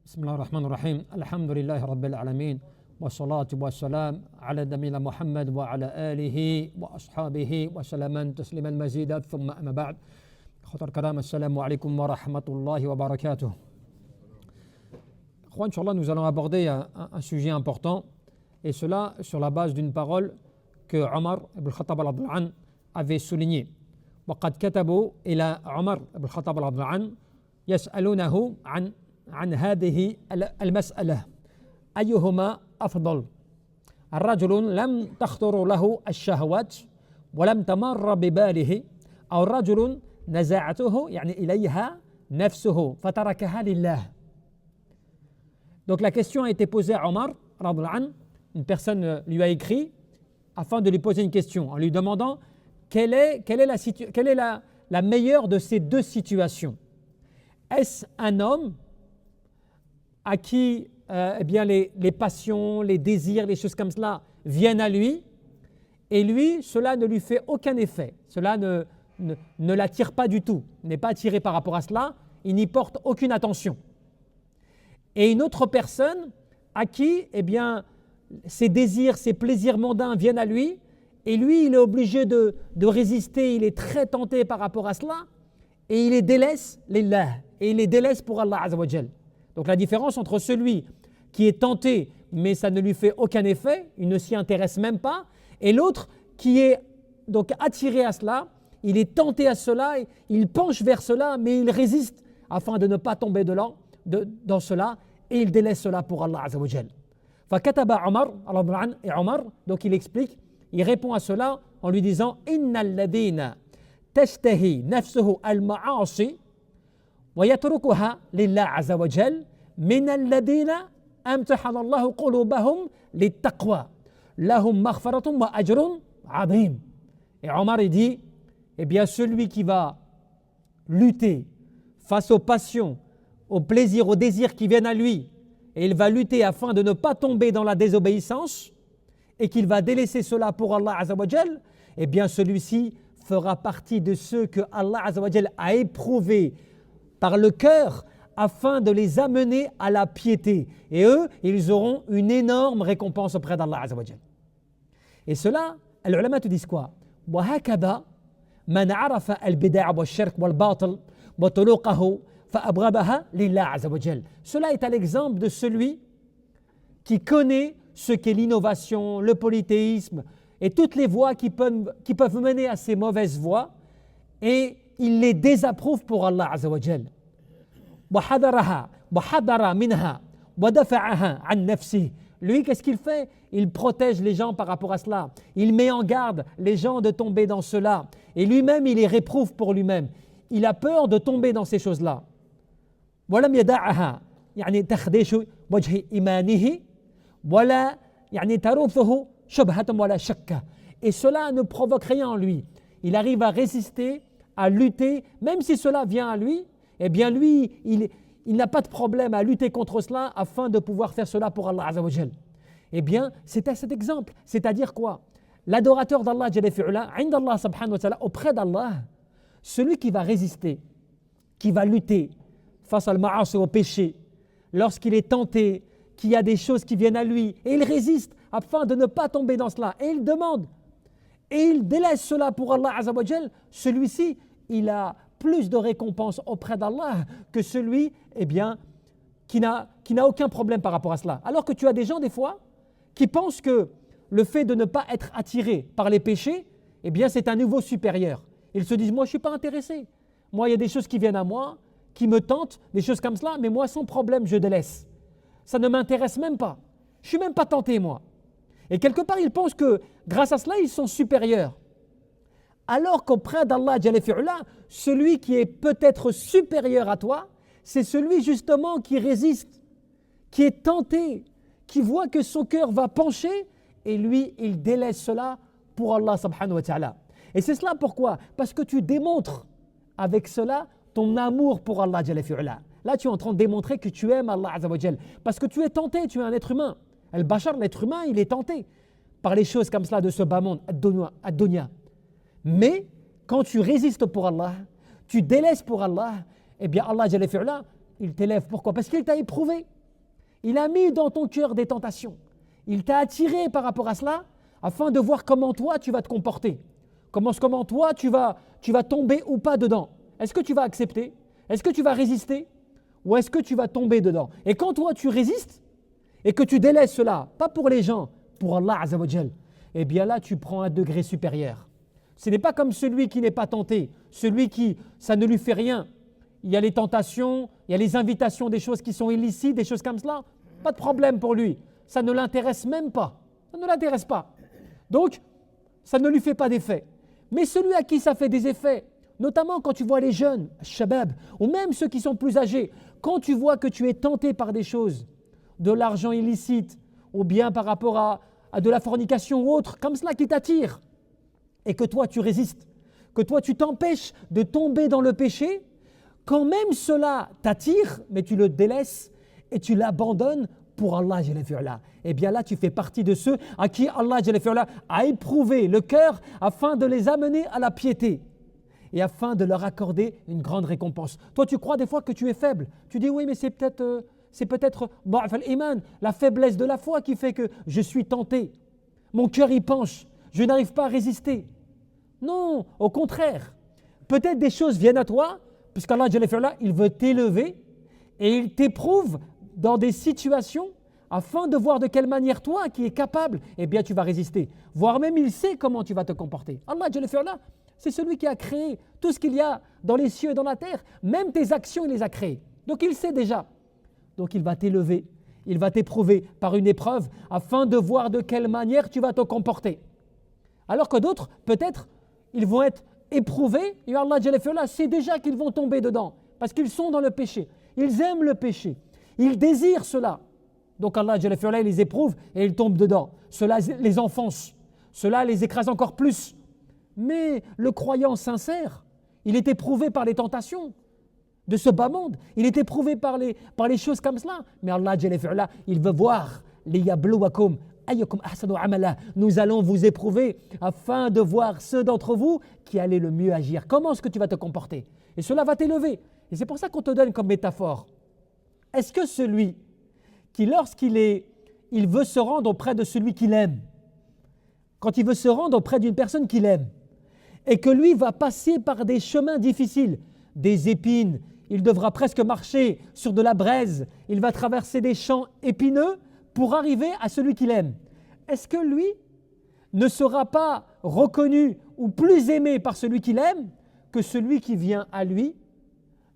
بسم الله الرحمن الرحيم الحمد لله رب العالمين والصلاة والسلام على نبينا محمد وعلى آله وأصحابه وسلم تسليما مزيدا ثم أما بعد خطر الكرام السلام عليكم ورحمة الله وبركاته. Inch'Allah, nous allons aborder un sujet important, et cela sur la base d'une parole que Omar ibn Khattab al-Adlan avait soulignée. وقد كتبوا إلى عمر بن الخطاب رضي الله عنه يسألونه عن هذه المسألة أيهما أفضل الرجل لم تخطر له الشهوات ولم تمر بباله أو الرجل نزعته يعني إليها نفسه فتركها لله. Donc la question a été posée à Omar رضي الله عنه. Une personne lui a écrit afin de lui poser une question en lui demandant quelle est la meilleure de ces deux situations. Est-ce un homme à qui eh bien les passions, les désirs, les choses comme cela viennent à lui, et lui, cela ne lui fait aucun effet, cela ne l'attire pas du tout, n'est pas attiré par rapport à cela, il n'y porte aucune attention. Et une autre personne à qui eh bien, ses désirs, ses plaisirs mondains viennent à lui, et lui, il est obligé de résister, il est très tenté par rapport à cela, et il les délaisse, lillah, et il les délaisse pour Allah Azza wa Jal. Donc la différence entre celui qui est tenté, mais ça ne lui fait aucun effet, il ne s'y intéresse même pas, et l'autre qui est donc attiré à cela, il est tenté à cela, il penche vers cela, mais il résiste afin de ne pas tomber dans cela, et il délaisse cela pour Allah Azza wa Jal. Fakataba Omar, et Omar, donc il explique, il répond à cela en lui disant Innal ladina tashtahi nafsuhu al-ma'asi wa yatrukuha lillah azza wa jal min alladina amtahana Allahu qulubahum lit-taqwa lahum maghfiratun wa ajrun 'azim. Et Omar il dit eh bien celui qui va lutter face aux passions, aux plaisirs, aux désirs qui viennent à lui, et il va lutter afin de ne pas tomber dans la désobéissance, et qu'il va délaisser cela pour Allah Azza wa Jal, eh bien celui-ci fera partie de ceux que Allah Azza wa Jal a éprouvés par le cœur afin de les amener à la piété. Et eux, ils auront une énorme récompense auprès d'Allah Azza wa Jal. Et cela, les ulama te disent quoi? وهكذا من عرف البدع والشرك والباطل وطرقه فأبغضها لله عز وجل. Cela est à l'exemple de celui qui connaît ce qu'est l'innovation, le polythéisme et toutes les voies qui peuvent mener à ces mauvaises voies, et il les désapprouve pour Allah Azza wa Jal. وحذر منها ودفعها عن نفسه. Lui, qu'est-ce qu'il fait? Il protège les gens par rapport à cela. Il met en garde les gens de tomber dans cela. Et lui-même, il les réprouve pour lui-même. Il a peur de tomber dans ces choses-là. ولم يدعها يعني تخديش وجه إيمانه ولا يعني تروثه شبهة ولا شك. Et cela ne provoque rien en lui. Il arrive à résister, à lutter, même si cela vient à lui, eh bien lui, il n'a pas de problème à lutter contre cela afin de pouvoir faire cela pour Allah Azza wa Jal. Eh bien, c'est à cet exemple. C'est-à-dire quoi? L'adorateur d'Allah Jalla fi'ula, 'inda Allah subhanahu wa ta'ala, auprès d'Allah, celui qui va résister, qui va lutter face à al-ma'asi, au péché, lorsqu'il est tenté, qu'il y a des choses qui viennent à lui, et il résiste afin de ne pas tomber dans cela, et il demande, et il délaisse cela pour Allah Azza wa Jal, celui-ci, il a plus de récompense auprès d'Allah que celui, eh bien, qui n'a aucun problème par rapport à cela. Alors que tu as des gens, des fois, qui pensent que le fait de ne pas être attiré par les péchés, eh bien, c'est un niveau supérieur. Ils se disent, moi, je ne suis pas intéressé. Moi, il y a des choses qui viennent à moi, qui me tentent, des choses comme cela, mais moi, sans problème, je délaisse. Ça ne m'intéresse même pas. Je ne suis même pas tenté, moi. Et quelque part, ils pensent que grâce à cela, ils sont supérieurs. Alors qu'auprès d'Allah, celui qui est peut-être supérieur à toi, c'est celui justement qui résiste, qui est tenté, qui voit que son cœur va pencher, et lui, il délaisse cela pour Allah subhanahu wa ta'ala. Et c'est cela pourquoi? Parce que tu démontres avec cela ton amour pour Allah Jalla fi'ula. Là, tu es en train de démontrer que tu aimes Allah Azza wa Jal. Parce que tu es tenté, tu es un être humain. Al-Bashar, l'être humain, il est tenté par les choses comme cela de ce bas monde, ad-dunya. Mais quand tu résistes pour Allah, tu délaisses pour Allah, eh bien Allah Jalla fi'ula, il t'élève. Pourquoi? Parce qu'il t'a éprouvé. Il a mis dans ton cœur des tentations. Il t'a attiré par rapport à cela afin de voir comment toi tu vas te comporter. Comment toi tu vas tomber ou pas dedans. Est-ce que tu vas accepter? Est-ce que tu vas résister? Ou est-ce que tu vas tomber dedans? Et quand toi tu résistes et que tu délaisses cela, pas pour les gens, pour Allah Azza wa Jal, eh bien là tu prends un degré supérieur. Ce n'est pas comme celui qui n'est pas tenté, celui qui, ça ne lui fait rien. Il y a les tentations, il y a les invitations, des choses qui sont illicites, des choses comme cela. Pas de problème pour lui. Ça ne l'intéresse même pas. Ça ne l'intéresse pas. Donc, ça ne lui fait pas d'effet. Mais celui à qui ça fait des effets, notamment quand tu vois les jeunes, shabab, ou même ceux qui sont plus âgés, quand tu vois que tu es tenté par des choses, de l'argent illicite, ou bien par rapport à de la fornication ou autre, comme cela qui t'attire, et que toi tu résistes, que toi tu t'empêches de tomber dans le péché, quand même cela t'attire, mais tu le délaisses et tu l'abandonnes pour Allah Jalla fi'ala, eh bien là tu fais partie de ceux à qui Allah Jalla fi'ala a éprouvé le cœur afin de les amener à la piété et afin de leur accorder une grande récompense. Toi tu crois des fois que tu es faible, tu dis oui mais c'est peut-être ضعف الإيمان, la faiblesse de la foi qui fait que je suis tenté, mon cœur y penche, je n'arrive pas à résister. Non, au contraire, peut-être des choses viennent à toi puisqu'Allah Jalla fi'ala, il veut t'élever et il t'éprouve dans des situations afin de voir de quelle manière toi qui es capable, eh bien tu vas résister. Voire même il sait comment tu vas te comporter. Allah Jalla fi'ala, c'est celui qui a créé tout ce qu'il y a dans les cieux et dans la terre. Même tes actions, il les a créées. Donc il sait déjà. Donc il va t'élever, il va t'éprouver par une épreuve afin de voir de quelle manière tu vas te comporter. Alors que d'autres, peut-être, ils vont être éprouvés et Allah Jalla fi'ala sait déjà qu'ils vont tomber dedans parce qu'ils sont dans le péché. Ils aiment le péché. Ils désirent cela. Donc Allah Jalla fi'ala les éprouve et ils tombent dedans. Cela les enfonce. Cela les écrase encore plus. Mais le croyant sincère, il est éprouvé par les tentations de ce bas monde. Il est éprouvé par les choses comme cela. Mais Allah Jalla fi'ala, il veut voir liyabluwakum ayyukum ahsanu amala. Nous allons vous éprouver afin de voir ceux d'entre vous qui allaient le mieux agir. Comment est-ce que tu vas te comporter? Et cela va t'élever. Et c'est pour ça qu'on te donne comme métaphore. Est-ce que celui qui, il veut se rendre auprès de celui qu'il aime, quand il veut se rendre auprès d'une personne qu'il aime, et que lui va passer par des chemins difficiles, des épines, il devra presque marcher sur de la braise, il va traverser des champs épineux pour arriver à celui qu'il aime. Est-ce que lui ne sera pas reconnu ou plus aimé par celui qu'il aime que celui qui vient à lui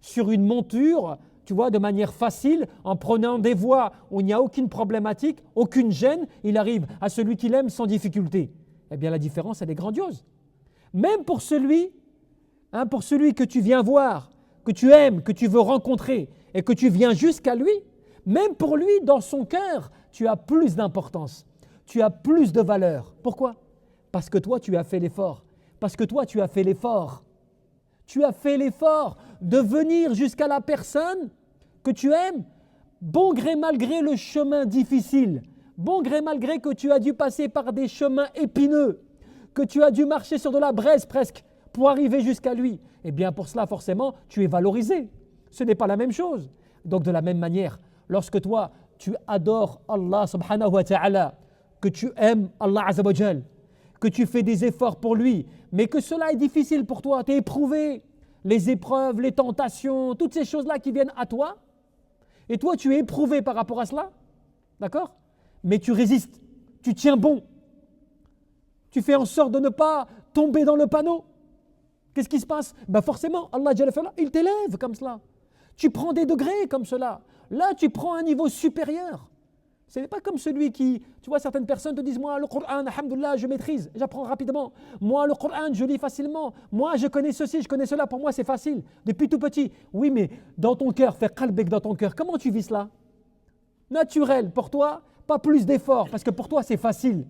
sur une monture, tu vois, de manière facile, en prenant des voies où il n'y a aucune problématique, aucune gêne, il arrive à celui qu'il aime sans difficulté? Eh bien la différence, elle est grandiose. Même pour celui que tu viens voir, que tu aimes, que tu veux rencontrer et que tu viens jusqu'à lui, même pour lui, dans son cœur, tu as plus d'importance, tu as plus de valeur. Pourquoi? Parce que toi, tu as fait l'effort. Parce que toi, tu as fait l'effort. Tu as fait l'effort de venir jusqu'à la personne que tu aimes, bon gré malgré le chemin difficile, bon gré malgré que tu as dû passer par des chemins épineux, que tu as dû marcher sur de la braise presque pour arriver jusqu'à lui. Eh bien pour cela forcément tu es valorisé. Ce n'est pas la même chose. Donc de la même manière, lorsque toi tu adores Allah subhanahu wa ta'ala, que tu aimes Allah azza wa jal, que tu fais des efforts pour lui, mais que cela est difficile pour toi, tu es éprouvé, les épreuves, les tentations, toutes ces choses-là qui viennent à toi, et toi tu es éprouvé par rapport à cela, d'accord? Mais tu résistes, tu tiens bon, tu fais en sorte de ne pas tomber dans le panneau. Qu'est-ce qui se passe? Ben forcément, Allah Jalla fi'ala, il t'élève comme cela. Tu prends des degrés comme cela. Là, tu prends un niveau supérieur. Ce n'est pas comme celui qui, tu vois, certaines personnes te disent, moi, le Coran, alhamdoulilah, je maîtrise, j'apprends rapidement. Moi, le Coran, je lis facilement. Moi, je connais ceci, je connais cela. Pour moi, c'est facile. Depuis tout petit. Oui, mais dans ton cœur, fais qalbek dans ton cœur. Comment tu vis cela? Naturel, pour toi, pas plus d'efforts, parce que pour toi, c'est facile.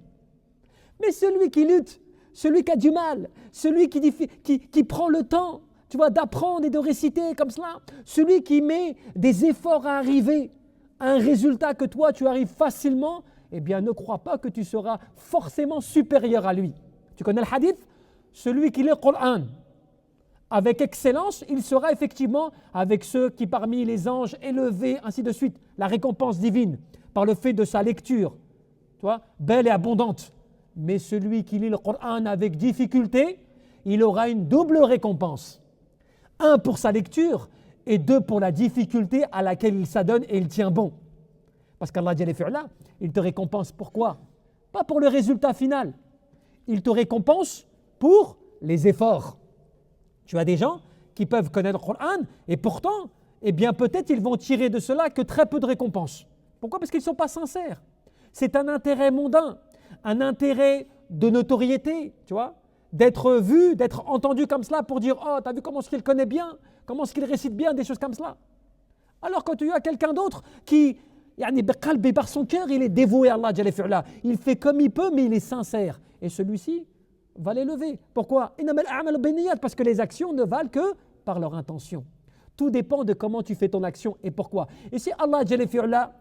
Mais celui qui lutte, celui qui a du mal, celui qui prend le temps, tu vois, d'apprendre et de réciter comme cela, celui qui met des efforts à arriver à un résultat que toi tu arrives facilement, eh bien ne crois pas que tu seras forcément supérieur à lui. Tu connais le hadith? Celui qui lit le Coran avec excellence, il sera effectivement avec ceux qui parmi les anges élevés, ainsi de suite. La récompense divine par le fait de sa lecture, tu vois, belle et abondante. Mais celui qui lit le Coran avec difficulté, il aura une double récompense. Un pour sa lecture et deux pour la difficulté à laquelle il s'adonne et il tient bon. Parce qu'Allah Jalla fi'ala, il te récompense pourquoi? Pas pour le résultat final. Il te récompense pour les efforts. Tu as des gens qui peuvent connaître le Coran et pourtant, eh bien peut-être ils vont tirer de cela que très peu de récompenses. Pourquoi? Parce qu'ils ne sont pas sincères. C'est un intérêt mondain, un intérêt de notoriété, tu vois, d'être vu, d'être entendu comme cela pour dire « Oh, t'as vu comment est-ce qu'il connaît bien, comment est-ce qu'il récite bien, des choses comme cela. » Alors quand tu as quelqu'un d'autre qui, par son cœur, il est dévoué à Allah Jalla fi'ala. Il fait comme il peut, mais il est sincère. Et celui-ci va l'élever. Pourquoi? Parce que les actions ne valent que par leur intention. Tout dépend de comment tu fais ton action et pourquoi. Et si Allah Jalla fi'ala,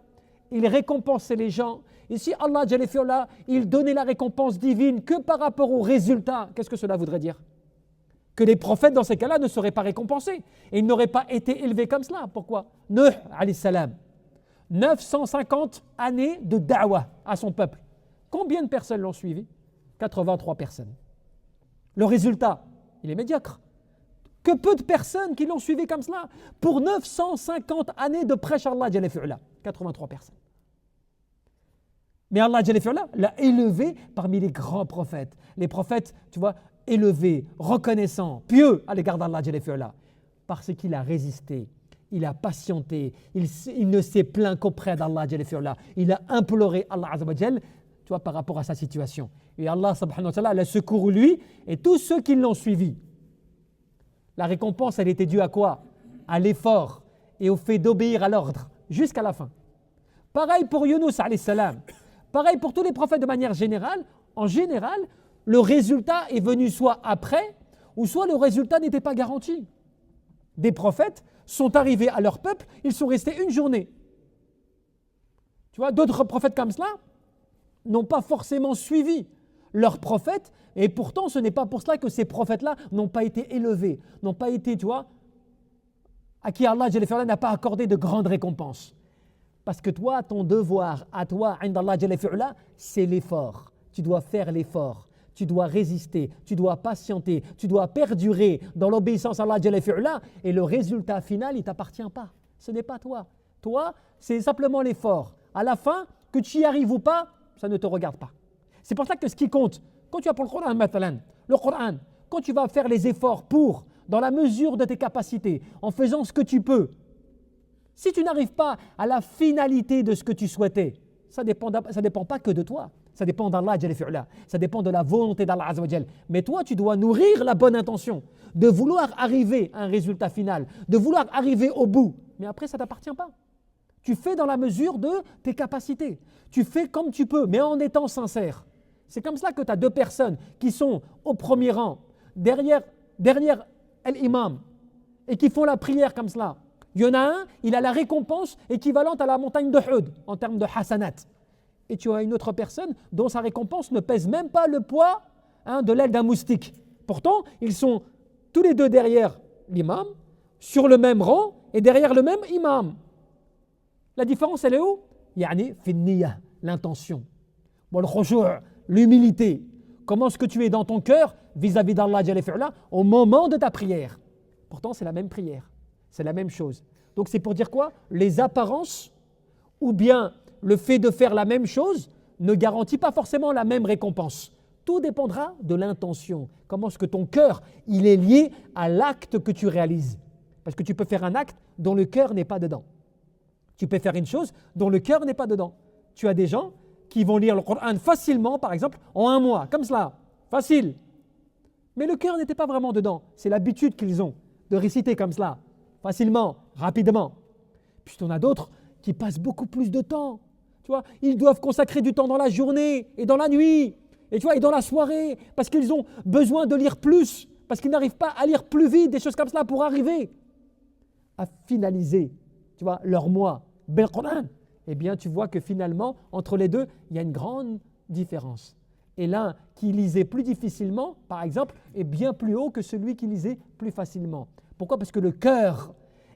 il récompensait les gens, et si Allah Jalla fi'ala, il donnait la récompense divine que par rapport au résultat, qu'est-ce que cela voudrait dire? Que les prophètes dans ces cas-là ne seraient pas récompensés. Et ils n'auraient pas été élevés comme cela. Pourquoi? Nuh, alayhi salam, 950 années de da'wah à son peuple. Combien de personnes l'ont suivi? 83 personnes. Le résultat, il est médiocre. Que peu de personnes qui l'ont suivi comme cela pour 950 années de prêche à Allah Jalla fi'ala. 83 personnes. Mais Allah Jalla fi'ala l'a élevé parmi les grands prophètes. Les prophètes, tu vois, élevés, reconnaissants, pieux à l'égard d'Allah Jalla fi'ala. Parce qu'il a résisté, il a patienté, il ne s'est plaint qu'auprès d'Allah Jalla fi'ala. Il a imploré Allah Azza wa Jal, tu vois, par rapport à sa situation. Et Allah subhanahu wa ta'ala l'a secouru lui et tous ceux qui l'ont suivi. La récompense, elle était due à quoi? À l'effort et au fait d'obéir à l'ordre jusqu'à la fin. Pareil pour Yunus alayhi salam. Pareil pour tous les prophètes de manière générale. En général, le résultat est venu soit après ou soit le résultat n'était pas garanti. Des prophètes sont arrivés à leur peuple, ils sont restés une journée. Tu vois, d'autres prophètes comme cela n'ont pas forcément suivi leurs prophètes et pourtant ce n'est pas pour cela que ces prophètes-là n'ont pas été élevés, n'ont pas été, tu vois, à qui Allah Jalla fi'ala n'a pas accordé de grandes récompenses. Parce que toi, ton devoir à toi, inda Allah Jalla fi'ala, c'est l'effort. Tu dois faire l'effort, tu dois résister, tu dois patienter, tu dois perdurer dans l'obéissance à Allah Jalla fi'ala et le résultat final, il ne t'appartient pas. Ce n'est pas toi. Toi, c'est simplement l'effort. À la fin, que tu y arrives ou pas, ça ne te regarde pas. C'est pour ça que ce qui compte, quand tu apprends le Coran, le Coran, quand tu vas faire les efforts pour, dans la mesure de tes capacités, en faisant ce que tu peux, si tu n'arrives pas à la finalité de ce que tu souhaitais, ça ne dépend pas que de toi. Ça dépend d'Allah Jalla fi'ala. Ça dépend de la volonté d'Allah Azza wa Jal. Mais toi, tu dois nourrir la bonne intention de vouloir arriver à un résultat final, de vouloir arriver au bout. Mais après, ça ne t'appartient pas. Tu fais dans la mesure de tes capacités. Tu fais comme tu peux, mais en étant sincère. C'est comme cela que tu as deux personnes qui sont au premier rang, derrière l'imam, et qui font la prière comme cela. Il y en a un, il a la récompense équivalente à la montagne de Hud en termes de hasanat. Et tu as une autre personne dont sa récompense ne pèse même pas le poids de l'aile d'un moustique. Pourtant, ils sont tous les deux derrière l'imam, sur le même rang et derrière le même imam. La différence, elle est où? Yani, fi niyya, l'intention. Bon, le khushu', l'humilité. Comment est-ce que tu es dans ton cœur vis-à-vis d'Allah Jalla fi'ala au moment de ta prière? Pourtant, c'est la même prière. C'est la même chose. Donc, c'est pour dire quoi? Les apparences ou bien le fait de faire la même chose ne garantit pas forcément la même récompense. Tout dépendra de l'intention. Comment est-ce que ton cœur, il est lié à l'acte que tu réalises? Parce que tu peux faire un acte dont le cœur n'est pas dedans. Tu peux faire une chose dont le cœur n'est pas dedans. Tu as des gens qui vont lire le Coran facilement, par exemple, en un mois, comme cela, facile. Mais le cœur n'était pas vraiment dedans. C'est l'habitude qu'ils ont de réciter comme cela, facilement, rapidement. Puis on a d'autres qui passent beaucoup plus de temps. Tu vois, ils doivent consacrer du temps dans la journée et dans la nuit, et tu vois, et dans la soirée, parce qu'ils ont besoin de lire plus, parce qu'ils n'arrivent pas à lire plus vite, des choses comme cela pour arriver à finaliser, tu vois, leur mois, Bel Coran. Eh bien, tu vois que finalement, entre les deux, il y a une grande différence. Et l'un qui lisait plus difficilement, par exemple, est bien plus haut que celui qui lisait plus facilement. Pourquoi? Parce que le cœur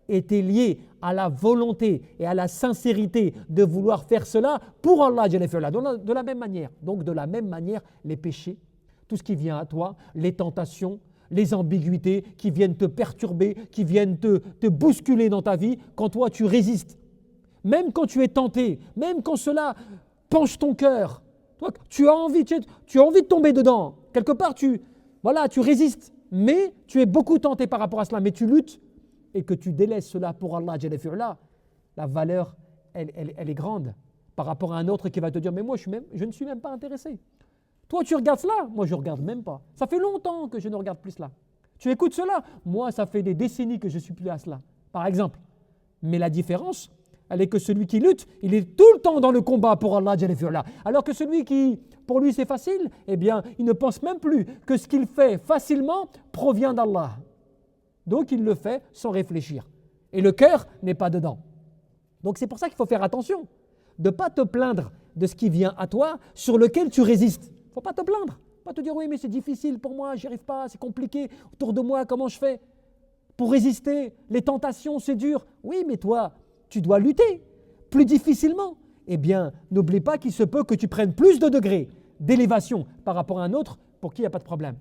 était lié à la volonté et à la sincérité de vouloir faire cela pour Allah. De la même manière. Donc de la même manière, les péchés, tout ce qui vient à toi, les tentations, les ambiguïtés qui viennent te perturber, qui viennent te bousculer dans ta vie, quand toi tu résistes, même quand tu es tenté, même quand cela penche ton cœur, toi, tu as envie de tomber dedans. Quelque part, tu résistes, mais tu es beaucoup tenté par rapport à cela, mais tu luttes et que tu délaisses cela pour Allah, la valeur, elle est grande par rapport à un autre qui va te dire « mais moi, je ne suis même pas intéressé ». Toi, tu regardes cela, moi, je ne regarde même pas. Ça fait longtemps que je ne regarde plus cela. Tu écoutes cela, moi, ça fait des décennies que je ne suis plus à cela, par exemple. Mais la différence, elle est que celui qui lutte, il est tout le temps dans le combat pour Allah, alors que celui qui, pour lui, c'est facile, eh bien, il ne pense même plus que ce qu'il fait facilement provient d'Allah. Donc, il le fait sans réfléchir. Et le cœur n'est pas dedans. Donc, c'est pour ça qu'il faut faire attention de ne pas te plaindre de ce qui vient à toi, sur lequel tu résistes. Il ne faut pas te plaindre, pas te dire oui mais c'est difficile pour moi, j'y arrive pas, c'est compliqué, autour de moi comment je fais pour résister, les tentations c'est dur. Oui mais toi tu dois lutter plus difficilement. Eh bien n'oublie pas qu'il se peut que tu prennes plus de degrés d'élévation par rapport à un autre pour qui il n'y a pas de problème.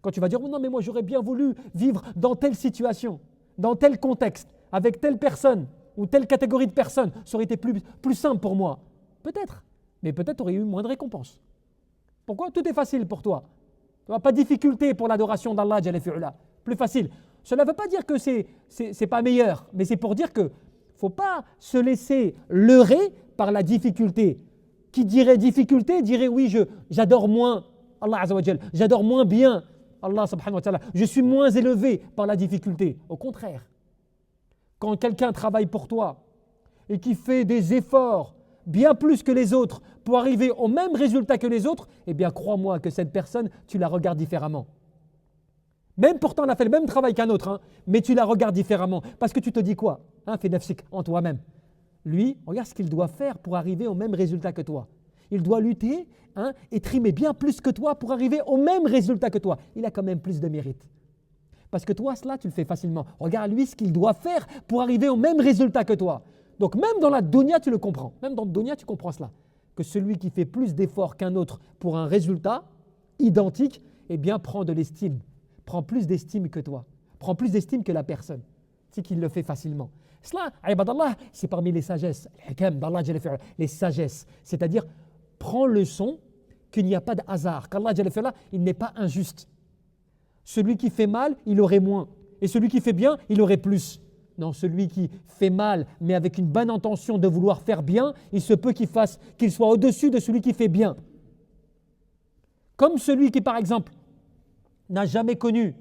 Quand tu vas dire oh non mais moi j'aurais bien voulu vivre dans telle situation, dans tel contexte, avec telle personne ou telle catégorie de personnes, ça aurait été plus simple pour moi. Peut-être, mais peut-être aurais eu moins de récompense. Pourquoi? Tout est facile pour toi. Tu n'as pas de difficulté pour l'adoration d'Allah, plus facile. Cela ne veut pas dire que c'est pas meilleur, mais c'est pour dire que ne faut pas se laisser leurrer par la difficulté. Qui dirait difficulté dirait oui, j'adore moins Allah Azza wa Jal, j'adore moins bien Allah subhanahu wa ta'ala, je suis moins élevé par la difficulté. Au contraire, quand quelqu'un travaille pour toi et qui fait des efforts bien plus que les autres pour arriver au même résultat que les autres, eh bien crois-moi que cette personne, tu la regardes différemment. Même pourtant, elle a fait le même travail qu'un autre, mais tu la regardes différemment. Parce que tu te dis quoi? Fais nafsik en toi-même. Lui, regarde ce qu'il doit faire pour arriver au même résultat que toi. Il doit lutter et trimer bien plus que toi pour arriver au même résultat que toi. Il a quand même plus de mérite. Parce que toi, cela, tu le fais facilement. Regarde lui ce qu'il doit faire pour arriver au même résultat que toi. Donc même dans la dunya, tu le comprends. Même dans la dunya, tu comprends cela. Que celui qui fait plus d'efforts qu'un autre pour un résultat identique, eh bien prend de l'estime. Prend plus d'estime que toi. Prend plus d'estime que la personne. C'est qu'il le fait facilement. Cela, ibadallah, c'est parmi les sagesses. Les sagesses. C'est-à-dire, prends leçon qu'il n'y a pas de hasard. Qu'Allah, il n'est pas injuste. Celui qui fait mal, il aurait moins. Et celui qui fait bien, il aurait plus. Non, celui qui fait mal, mais avec une bonne intention de vouloir faire bien, il se peut qu'il soit au-dessus de celui qui fait bien. Comme celui qui, par exemple, n'a jamais connu,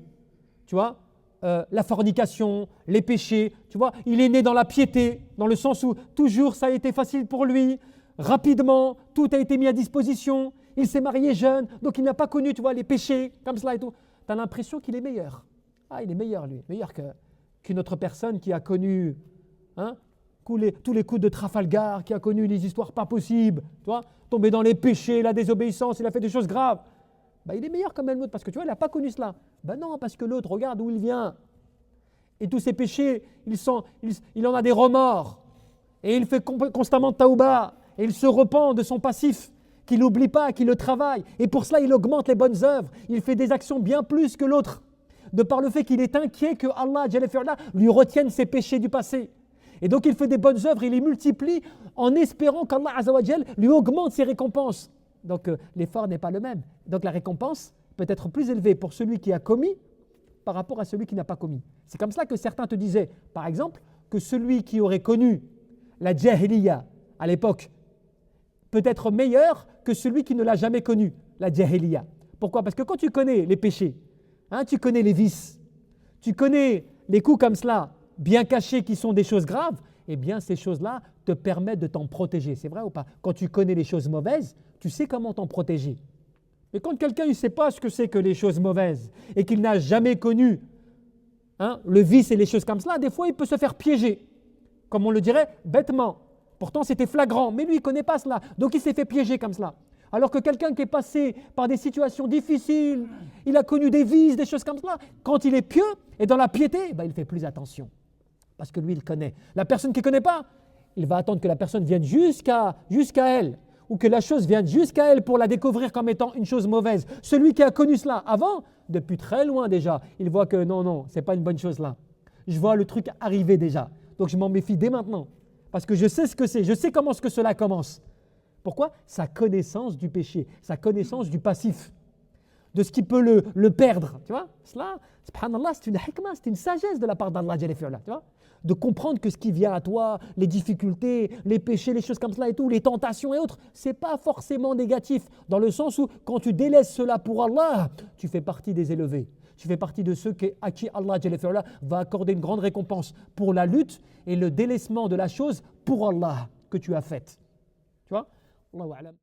tu vois, la fornication, les péchés, tu vois, il est né dans la piété, dans le sens où toujours ça a été facile pour lui, rapidement, tout a été mis à disposition, il s'est marié jeune, donc il n'a pas connu, tu vois, les péchés, comme cela et tout. Tu as l'impression qu'il est meilleur. Il est meilleur lui, meilleur qu'une autre personne qui a connu tous les coups de Trafalgar, qui a connu les histoires pas possibles, tu vois, tombé dans les péchés, la désobéissance, il a fait des choses graves. Il est meilleur quand même l'autre parce que tu vois, il n'a pas connu cela. Non, parce que l'autre, regarde d'où il vient. Et tous ses péchés, il en a des remords. Et il fait constamment taouba. Et il se repent de son passif, qu'il n'oublie pas, qu'il le travaille. Et pour cela, il augmente les bonnes œuvres. Il fait des actions bien plus que l'autre. De par le fait qu'il est inquiet que Allah lui retienne ses péchés du passé. Et donc il fait des bonnes œuvres, il les multiplie en espérant qu'Allah Azza wa Jal lui augmente ses récompenses. Donc l'effort n'est pas le même. Donc la récompense peut être plus élevée pour celui qui a commis par rapport à celui qui n'a pas commis. C'est comme cela que certains te disaient, par exemple, que celui qui aurait connu la jahiliya à l'époque peut être meilleur que celui qui ne l'a jamais connu, la jahiliya. Pourquoi? Parce que quand tu connais les péchés, tu connais les vices, tu connais les coups comme cela, bien cachés qui sont des choses graves, eh bien ces choses-là te permettent de t'en protéger. C'est vrai ou pas? Quand tu connais les choses mauvaises, tu sais comment t'en protéger. Mais quand quelqu'un ne sait pas ce que c'est que les choses mauvaises et qu'il n'a jamais connu le vice et les choses comme cela, des fois il peut se faire piéger, comme on le dirait bêtement. Pourtant c'était flagrant, mais lui il ne connaît pas cela, donc il s'est fait piéger comme cela. Alors que quelqu'un qui est passé par des situations difficiles, il a connu des vices, des choses comme cela, quand il est pieux et dans la piété, il fait plus attention. Parce que lui, il connaît. La personne qui ne connaît pas, il va attendre que la personne vienne jusqu'à elle, ou que la chose vienne jusqu'à elle pour la découvrir comme étant une chose mauvaise. Celui qui a connu cela avant, depuis très loin déjà, il voit que non, ce n'est pas une bonne chose là. Je vois le truc arriver déjà. Donc je m'en méfie dès maintenant. Parce que je sais ce que c'est, je sais comment que cela commence. Pourquoi? Sa connaissance du péché, sa connaissance du passif, de ce qui peut le perdre. Tu vois? Cela, subhanallah, c'est une hikmah, c'est une sagesse de la part d'Allah, tu vois? De comprendre que ce qui vient à toi, les difficultés, les péchés, les choses comme cela et tout, les tentations et autres, c'est pas forcément négatif, dans le sens où quand tu délaisses cela pour Allah, tu fais partie des élevés. Tu fais partie de ceux à qui Allah va accorder une grande récompense pour la lutte et le délaissement de la chose pour Allah que tu as faite. Tu vois? Allahu a'lam.